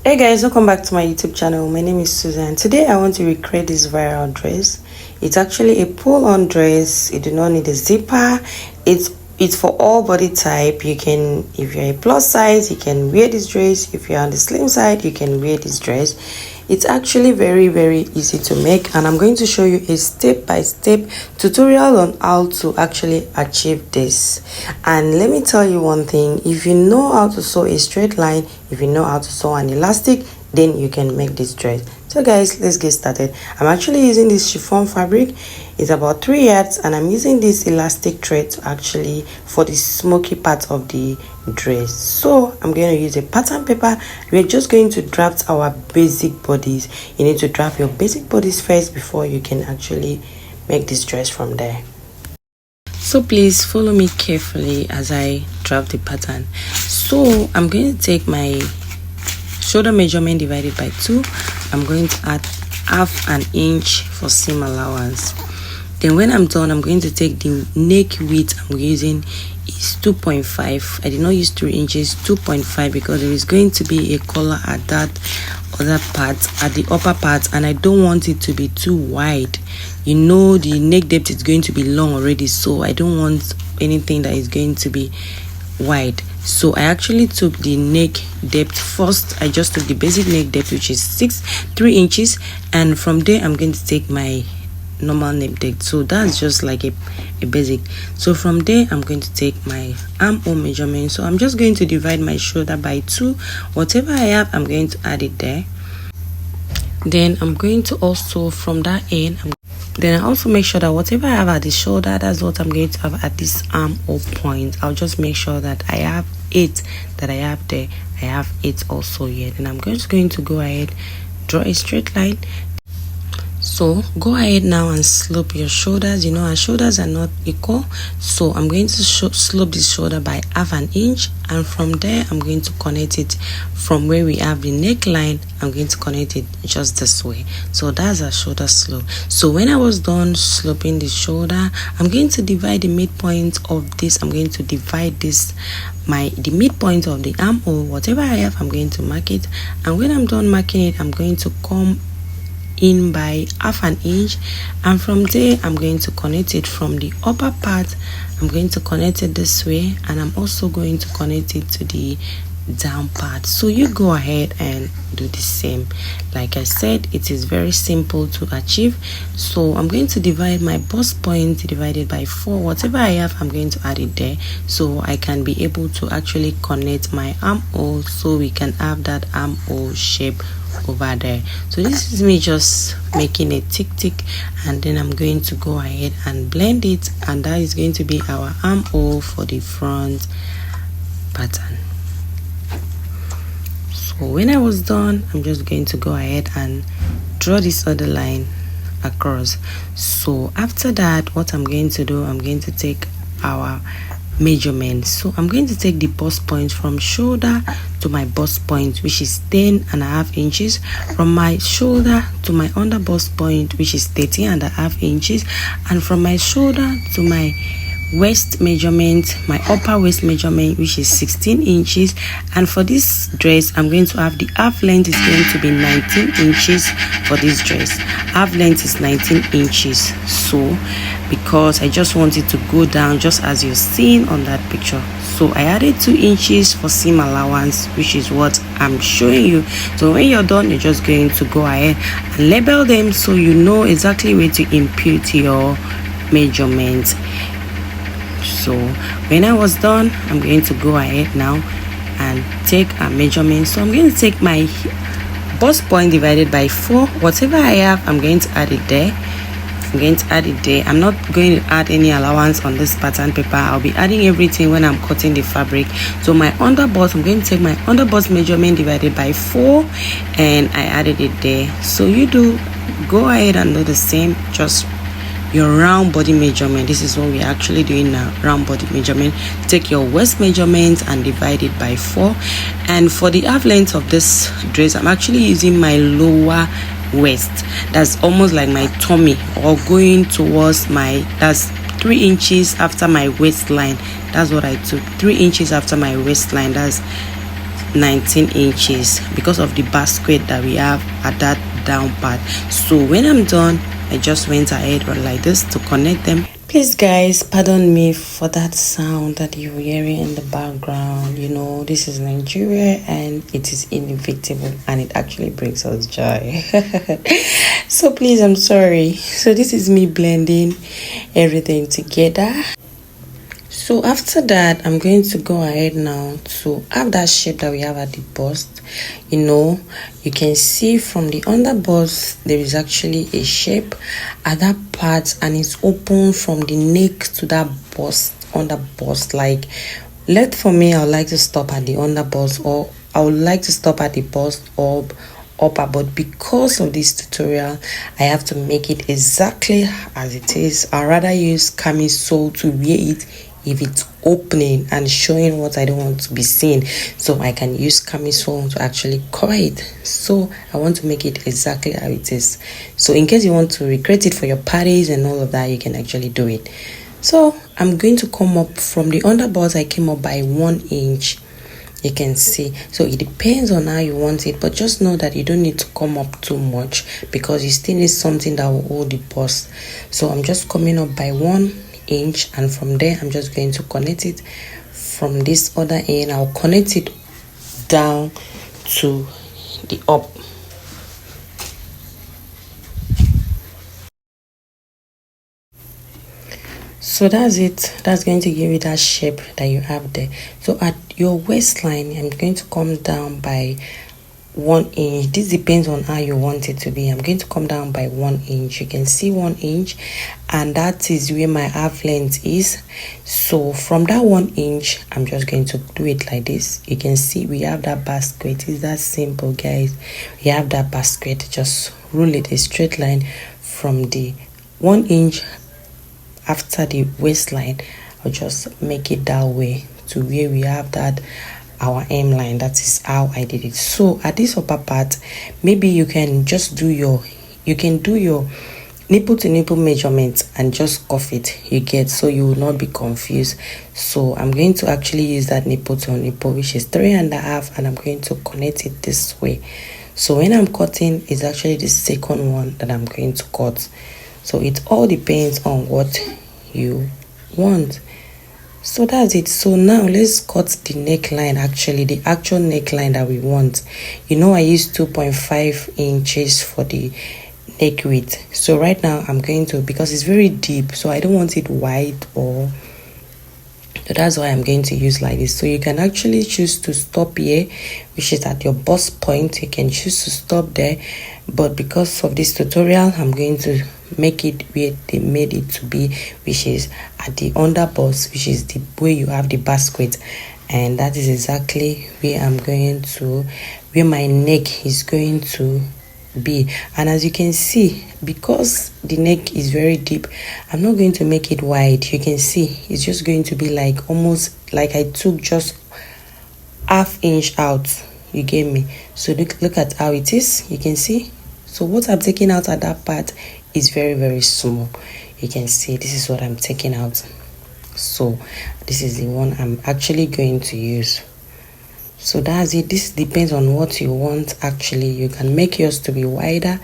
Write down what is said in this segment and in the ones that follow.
Hey guys, welcome back to my YouTube channel. My name is Susan. Today I want to recreate this viral dress. It's actually a pull-on dress. You do not need a zipper. It's for all body type. You can, if you're a plus size, you can wear this dress. If you're on the slim side, you can wear this dress. It's actually very easy to make, and I'm going to show you a step-by-step tutorial on how to actually achieve this. And let me tell you one thing: if you know how to sew a straight line, if you know how to sew an elastic, then you can make this dress. So guys, let's get started. I'm actually using this chiffon fabric. It's about 3 yards, and I'm using this elastic thread to actually for the smoky part of the dress. So I'm going to use a pattern paper. We're just going to draft our basic bodies. You need to draft your basic bodies first before you can actually make this dress from there. So please follow me carefully as I draft the pattern. So I'm going to take my shoulder measurement divided by 2. I'm going to add half an inch for seam allowance. Then when I'm done, I'm going to take the neck width I'm using is 2.5. I did not use 3 inches, 2.5, because there is going to be a collar at that other part, at the upper part, and I don't want it to be too wide. You know, the neck depth is going to be long already, so I don't want anything that is going to be wide. So I actually took the neck depth first. I just took the basic neck depth, which is 3 inches, and from there I'm going to take my normal neck depth. So that's just like a basic. So from there I'm going to take my armhole measurement. So I'm just going to divide my shoulder by 2. Whatever I have, I'm going to add it there. Then I'm going to also, from that end, then I also make sure that whatever I have at the shoulder, that's what I'm going to have at this armhole point. I'll just make sure that I have 8 that I have there. I have 8 also here. Then I'm just going to go ahead, draw a straight line. So go ahead now and slope your shoulders. You know, our shoulders are not equal, so I'm going to slope this shoulder by half an inch, and from there I'm going to connect it from where we have the neckline. I'm going to connect it just this way. So that's our shoulder slope. So when I was done sloping the shoulder, I'm going to divide the midpoint of this. I'm going to divide this, the midpoint of the armhole. Whatever I have, I'm going to mark it, and when I'm done marking it, I'm going to come in by half an inch, and from there I'm going to connect it from the upper part. I'm going to connect it this way, and I'm also going to connect it to the down part. So you go ahead and do the same. Like I said, it is very simple to achieve. So I'm going to divide my bust point divided by 4. Whatever I have, I'm going to add it there, so I can be able to actually connect my armhole, so we can have that armhole shape over there. So this is me just making a tick, and then I'm going to go ahead and blend it, and that is going to be our armhole for the front pattern. So when I was done, I'm just going to go ahead and draw this other line across. So after that, what I'm going to do, I'm going to take our measurement. So I'm going to take the bust point from shoulder to my bust point, which is 10.5 inches, from my shoulder to my under bust point, which is 13.5 inches, and from my shoulder to my waist measurement, my upper waist measurement, which is 16 inches. And for this dress, I'm going to have the half length is going to be 19 inches for this dress. Half length is 19 inches. So because I just want it to go down just as you're seeing on that picture, so I added 2 inches for seam allowance, which is what I'm showing you. So when you're done, you're just going to go ahead and label them, so you know exactly where to input your measurements. So when I was done, I'm going to go ahead now and take a measurement. So I'm going to take my bust point divided by 4. Whatever I have, I'm going to add it there. I'm going to add it there. I'm not going to add any allowance on this pattern paper. I'll be adding everything when I'm cutting the fabric. So my underbust, I'm going to take my underbust measurement divided by 4, and I added it there. So you do go ahead and do the same, just your round body measurement. This is what we're actually doing now, round body measurement. Take your waist measurement and divide it by 4. And for the half length of this dress, I'm actually using my lower waist. That's almost like my tummy, or going towards my, that's 3 inches after my waistline. That's what I took, 3 inches after my waistline. That's 19 inches because of the basket that we have at that down part. So when I'm done, I just went ahead like this to connect them. Please guys, pardon me for that sound that you're hearing in the background. You know, this is Nigeria and it is inevitable and it actually brings us joy. So please, I'm sorry. So this is me blending everything together. So after that, I'm going to go ahead now to have that shape that we have at the bust. You know, you can see from the under bust there is actually a shape at that part, and it's open from the neck to that bust, under bust. Like, for me, I would like to stop at the under bust, or I would like to stop at the bust or upper, but because of this tutorial I have to make it exactly as it is. I'd rather use camisole to wear it if it's opening and showing what I don't want to be seen, so I can use camisole to actually cover it. So I want to make it exactly how it is, so in case you want to recreate it for your parties and all of that, you can actually do it. So I'm going to come up from the underbust. I came up by 1 inch, you can see. So it depends on how you want it, but just know that you don't need to come up too much because you still need something that will hold the bust. So I'm just coming up by 1 inch, and from there I'm just going to connect it from this other end. I'll connect it down to the up. So that's it. That's going to give you that shape that you have there. So at your waistline, I'm going to come down by 1 inch. This depends on how you want it to be. I'm going to come down by 1 inch. You can see 1 inch, and that is where my half length is. So from that 1 inch, I'm just going to do it like this. You can see we have that basket. It's that simple, guys. We have that basket. Just rule it a straight line from the 1 inch after the waistline. I'll just make it that way to where we have that our hemline. That is how I did it. So at this upper part, maybe you can just do your nipple to nipple measurement and just cuff it, you get, so you will not be confused. So I'm going to actually use that nipple to nipple, which is 3.5, and I'm going to connect it this way. So when I'm cutting, it's actually the second one that I'm going to cut. So it all depends on what you want. So that's it. So now let's cut the neckline, actually the actual neckline that we want. You know, I used 2.5 inches for the neck width. So right now I'm going to, because it's very deep, so I don't want it wide, or so that's why I'm going to use like this. So you can actually choose to stop here, which is at your bust point. You can choose to stop there, but because of this tutorial, I'm going to make it where they made it to be, which is at the under bust, which is the way you have the basket, and that is exactly where I'm going to, where my neck is going to be. And as you can see, because the neck is very deep, I'm not going to make it wide. You can see it's just going to be like almost like I took just ½ inch out, you get me. So look at how it is. You can see, so what I'm taking out at that part is very, very small. You can see this is what I'm taking out. So this is the one I'm actually going to use. So that's it. This depends on what you want. Actually, you can make yours to be wider,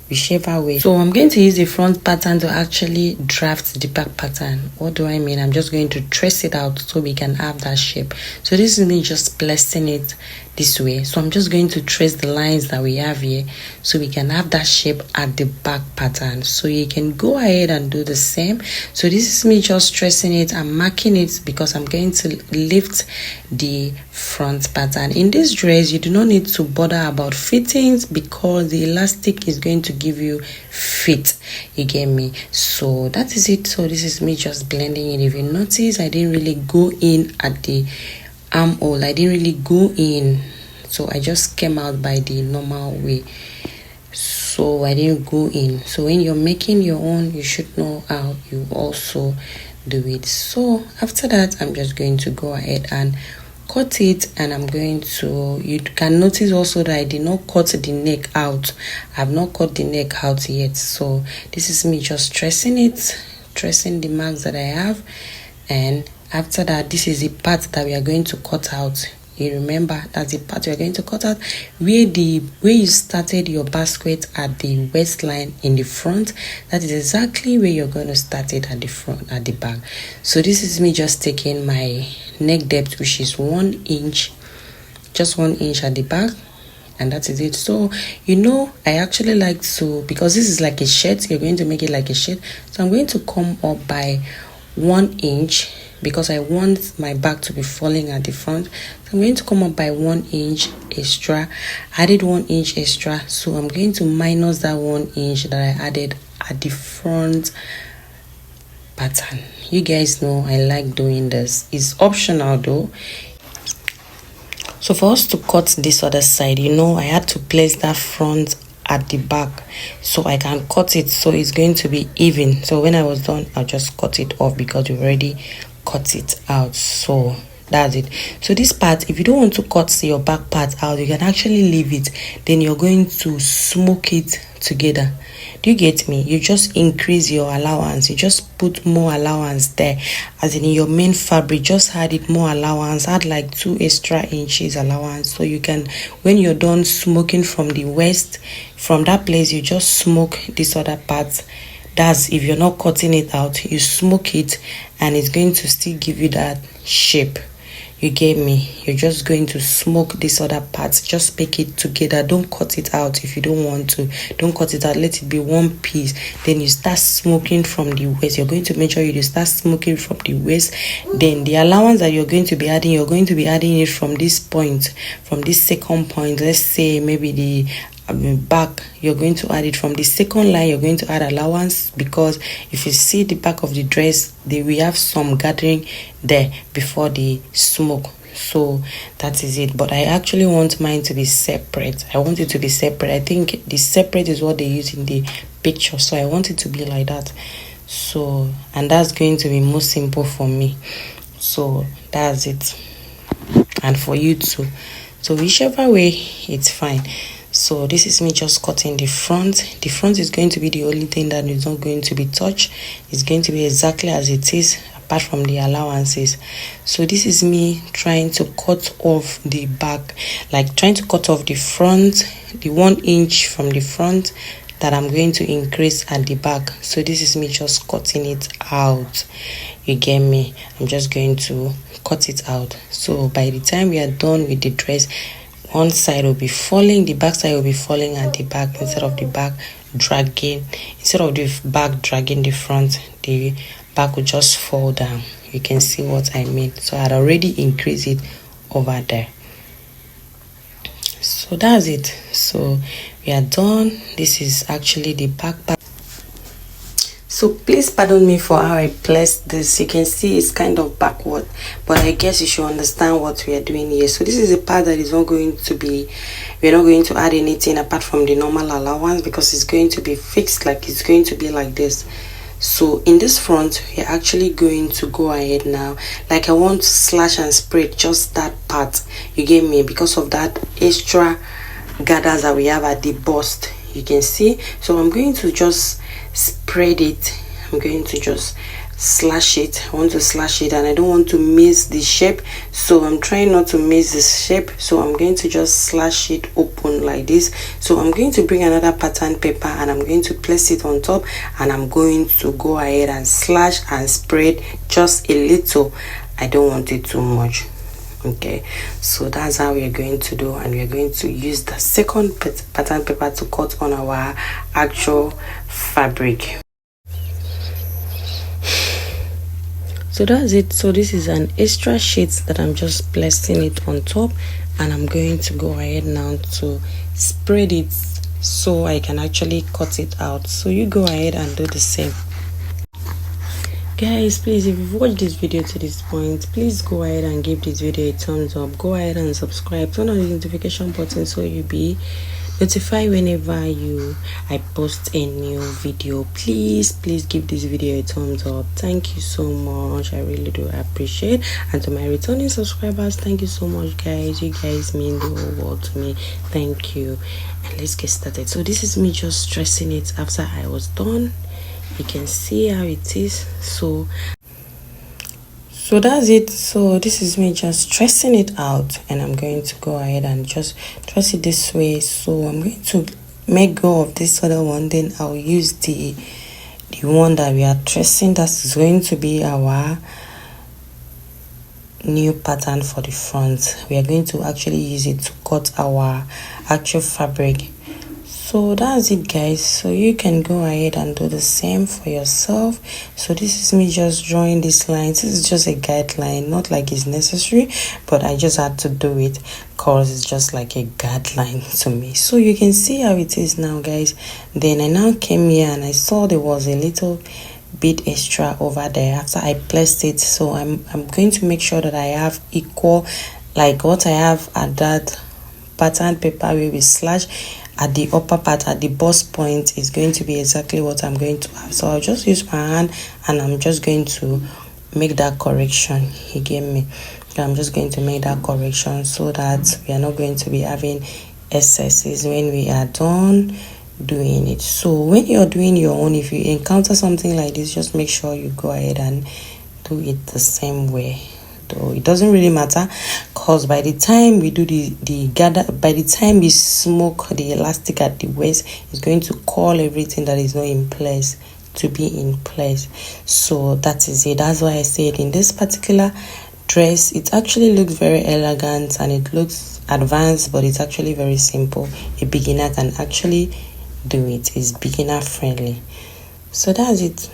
whichever way. So I'm going to use the front pattern to actually draft the back pattern. What do I mean? I'm just going to trace it out so we can have that shape. So this is me just placing it this way. So I'm just going to trace the lines that we have here so we can have that shape at the back pattern. So you can go ahead and do the same. So this is me just tracing it and marking it because I'm going to lift the front pattern. In this dress, you do not need to bother about fittings because the elastic is going to give you fit, you get me. So that is it. So this is me just blending it. If you notice, I didn't really go in at the armhole. I didn't really go in, so I just came out by the normal way. So I didn't go in. So when you're making your own, you should know how you also do it. So after that, I'm just going to go ahead and cut it, and I'm going to, you can notice also that I did not cut the neck out. I've not cut the neck out yet. So this is me just tracing it, tracing the marks that I have, and after that, this is the part that we are going to cut out. you remember that's the part you're going to cut out where you started your basket at the waistline in the front. That is exactly where you're going to start it at the front, at the back. So this is me just taking my neck depth, which is 1 inch, just 1 inch at the back, and that is it. So I actually like to, because this is like a shirt, you're going to make it like a shirt, so I'm going to come up by 1 inch because I want my back to be falling at the front. So I'm going to come up by 1 inch extra. I added 1 inch extra, so I'm going to minus that 1 inch that I added at the front pattern. You guys know I like doing this. It's optional though. So for us to cut this other side, I had to place that front at the back so I can cut it so it's going to be even. So when I was done, I'll just cut it off because we've already cut it out. So that's it. So this part, if you don't want to cut your back part out, you can actually leave it. Then you're going to smoke it together. Do you get me? You just increase your allowance. You just put more allowance there, as in your main fabric. Just add it more allowance. Add like 2 extra inches allowance, so you can, when you're done smoking from the waist, from that place, you just smoke this other part. That's if you're not cutting it out, you smoke it, and it's going to still give you that shape. You get me? You're just going to smoke this other part. Just make it together. Don't cut it out if you don't want to. Don't cut it out. Let it be one piece. Then you start smoking from the waist. You're going to make sure you start smoking from the waist. Then the allowance that you're going to be adding, you're going to be adding it from this point, from this second point. Let's say maybe the back, you're going to add it from the second line. You're going to add allowance, because if you see the back of the dress, we have some gathering there before the smoke. So that is it. But I actually want mine to be separate. I want it to be separate. I think the separate is what they use in the picture, so I want it to be like that. So, and that's going to be more simple for me. So that's it. And for you too. So whichever way, it's fine. So this is me just cutting the front. The front is going to be the only thing that is not going to be touched. It's going to be exactly as it is, apart from the allowances. So this is me trying to cut off the back, like trying to cut off the front, the 1 inch from the front that I'm going to increase at the back. So this is me just cutting it out. You get me? I'm just going to cut it out. So by the time we are done with the dress, one side will be falling, the back side will be falling at the back, instead of the back dragging the front, the back will just fall down. You can see what I mean. So I'd already increased it over there. So that's it. So we are done. This is actually the back part. So please pardon me for how I placed this. You can see it's kind of backward, but I guess you should understand what we are doing here. So this is a part that is not going to be, we're not going to add anything apart from the normal allowance, because it's going to be fixed, like it's going to be like this. So in this front, we're actually going to go ahead now, like I want to slash and spread just that part. You get me? Because of that extra gathers that we have at the bust, you can see. So I'm going to just spread it. I'm going to just slash it. I want to slash it, and I don't want to miss the shape, so I'm trying not to miss this shape. So I'm going to just slash it open like this. So I'm going to bring another pattern paper, and I'm going to place it on top, and I'm going to go ahead and slash and spread just a little. I don't want it too much. Okay, so that's how we're going to do, and we're going to use the second pattern paper to cut on our actual fabric. So that's it. So this is an extra sheet that I'm just placing it on top, and I'm going to go ahead now to spread it so I can actually cut it out. So you go ahead and do the same. Guys, please, if you've watched this video to this point, please go ahead and give this video a thumbs up. Go ahead and subscribe, turn on the notification button so you'll be notified whenever I post a new video. Please give this video a thumbs up. Thank you so much. I really do appreciate. And to my returning subscribers, thank you so much, guys. You guys mean the whole world to me. Thank you. And let's get started. So this is me just stressing it after I was done. You can see how it is. So So that's it. So this is me just tracing it out, and I'm going to go ahead and just trace it this way. So I'm going to make go of this other one, then I'll use the one that we are tracing. That is going to be our new pattern for the front. We are going to actually use it to cut our actual fabric. So that's it, guys. So you can go ahead and do the same for yourself. So this is me just drawing these lines. This is just a guideline, not like it's necessary, but I just had to do it because it's just like a guideline to me. So you can see how it is now, guys. Then I now came here and I saw there was a little bit extra over there after I placed it. So I'm going to make sure that I have equal, like what I have at that pattern paper where we slash at the upper part at the bust point is going to be exactly what I'm going to have. So I'll just use my hand and I'm just going to make that correction he gave me. I'm just going to make that correction so that we are not going to be having excesses when we are done doing it. So when you're doing your own, if you encounter something like this, just make sure you go ahead and do it the same way. Though it doesn't really matter, because by the time we do the gather, by the time we smoke the elastic at the waist, it's going to call everything that is not in place to be in place. So that is it. That's why I said in this particular dress, it actually looks very elegant and it looks advanced, but it's actually very simple. A beginner can actually do it. It's beginner friendly. So that's it,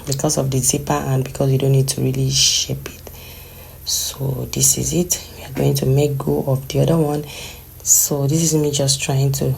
because of the zipper and because you don't need to really shape it. So this is it. We are going to make go of the other one. So this is me just trying to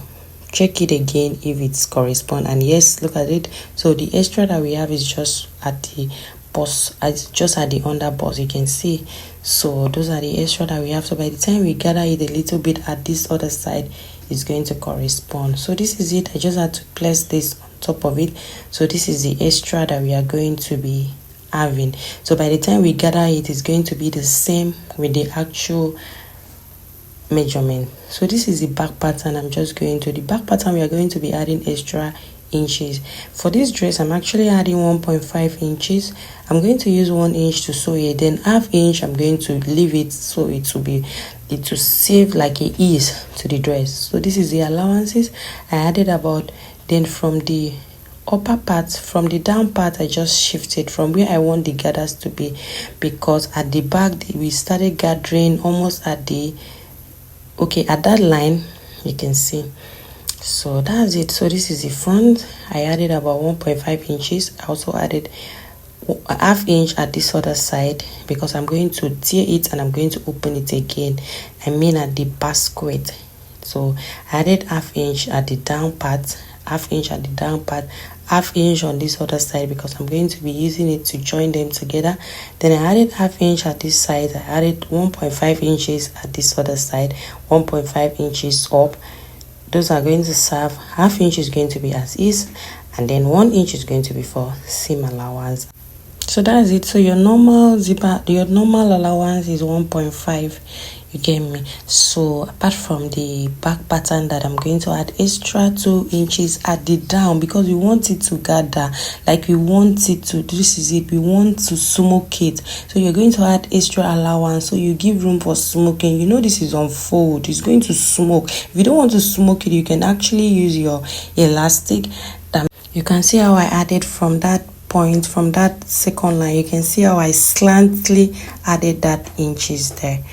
check it again if it's correspond. And yes, look at it. So the extra that we have is just at the bust, just at the under bust, you can see. So those are the extra that we have. So by the time we gather it a little bit at this other side, it's going to correspond. So this is it. I just had to place this on top of it. So this is the extra that we are going to be having. So by the time we gather it, is going to be the same with the actual measurement. So this is the back pattern. I'm just going to the back pattern. We are going to be adding extra inches. For this dress, I'm actually adding 1.5 inches. I'm going to use 1 inch to sew it, then ½ inch I'm going to leave it so it will save like a ease to the dress. So this is the allowances I added about. Then from the upper part, from the down part, I just shifted from where I want the gathers to be, because at the back we started gathering almost at the at that line, you can see. So that's it. So this is the front. I added about 1.5 inches. I also added ½ inch at this other side because I'm going to tear it and I'm going to open it again. I mean at the basket. So I added ½ inch at the down part, ½ inch at the down part, ½ inch on this other side because I'm going to be using it to join them together. Then I added ½ inch at this side. I added 1.5 inches at this other side, 1.5 inches up. Those are going to serve. ½ inch is going to be as is, and then 1 inch is going to be for seam allowance. So that's it. So your normal zipper, your normal allowance is 1.5. You get me? So apart from the back pattern that I'm going to add extra 2 inches at the down, because we want it to gather, like we want it to, this is it, we want to smoke it. So you're going to add extra allowance, so you give room for smoking. You know this is unfold, it's going to smoke. If you don't want to smoke it, you can actually use your elastic. You can see how I added from that point, from that second line. You can see how I slantly added that inches there.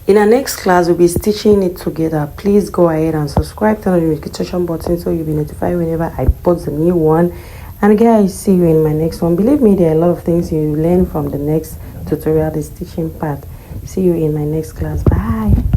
In our next class, we'll be stitching it together. Please go ahead and subscribe, turn on the notification button so you'll be notified whenever I post a new one. And guys, see you in my next one. Believe me, there are a lot of things you learn from the next tutorial, the stitching part. See you in my next class. Bye.